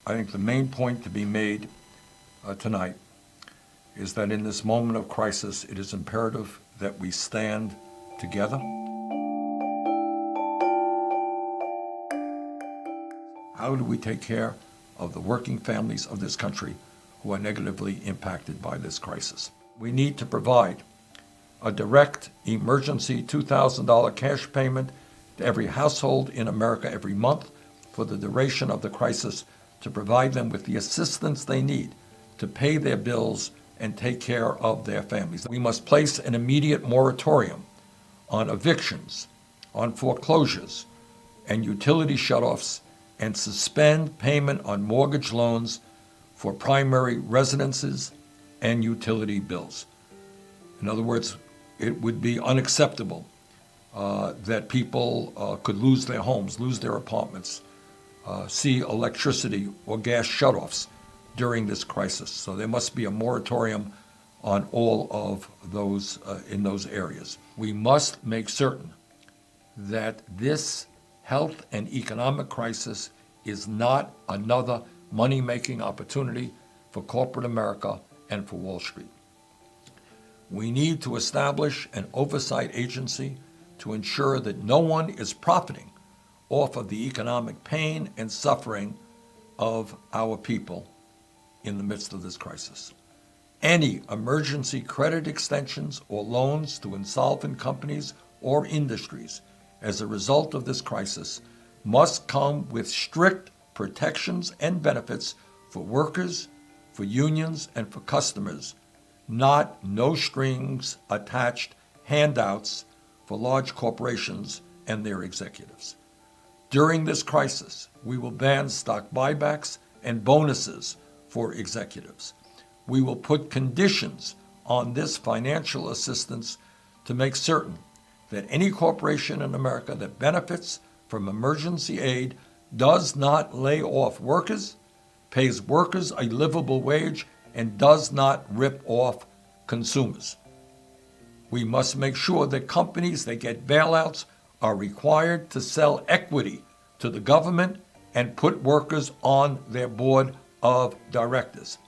I think the main point to be made tonight is that in this moment of crisis, it is imperative that we stand together. How do we take care of the working families of this country who are negatively impacted by this crisis? We need to provide a direct emergency $2,000 cash payment to every household in America every month for the duration of the crisis to provide them with the assistance they need to pay their bills and take care of their families. We must place an immediate moratorium on evictions, on foreclosures, and utility shutoffs, and suspend payment on mortgage loans for primary residences and utility bills. In other words, it would be unacceptable that people could lose their homes, lose their apartments, see electricity or gas shutoffs during this crisis. So there must be a moratorium on all of those in those areas. We must make certain that this health and economic crisis is not another money-making opportunity for corporate America and for Wall Street. We need to establish an oversight agency to ensure that no one is profiting off of the economic pain and suffering of our people in the midst of this crisis. Any emergency credit extensions or loans to insolvent companies or industries as a result of this crisis must come with strict protections and benefits for workers, for unions, and for customers, not no strings attached handouts for large corporations and their executives. During this crisis, we will ban stock buybacks and bonuses for executives. We will put conditions on this financial assistance to make certain that any corporation in America that benefits from emergency aid does not lay off workers, pays workers a livable wage, and does not rip off consumers. We must make sure that companies that get bailouts are required to sell equity to the government and put workers on their board of directors.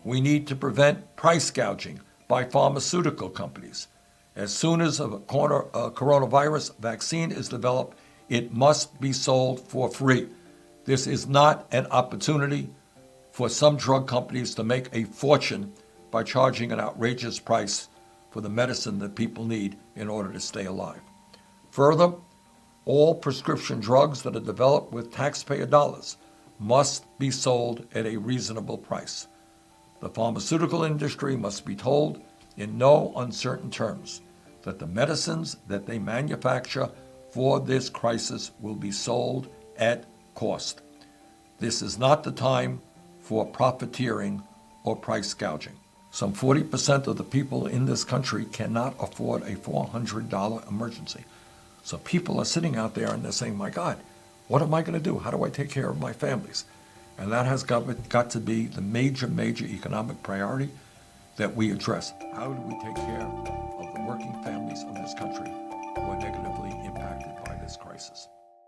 We need to prevent price gouging by pharmaceutical companies. As soon as a coronavirus vaccine is developed, it must be sold for free. This is not an opportunity for some drug companies to make a fortune by charging an outrageous price for the medicine that people need in order to stay alive. Further, all prescription drugs that are developed with taxpayer dollars must be sold at a reasonable price. The pharmaceutical industry must be told in no uncertain terms that the medicines that they manufacture for this crisis will be sold at cost. This is not the time for profiteering or price gouging. Some 40% of the people in this country cannot afford a $400 emergency. So people are sitting out there and they're saying, my God, what am I going to do? How do I take care of my families? And that has got to be the major economic priority that we address. How do we take care of the working families of this country who are negatively impacted by this crisis?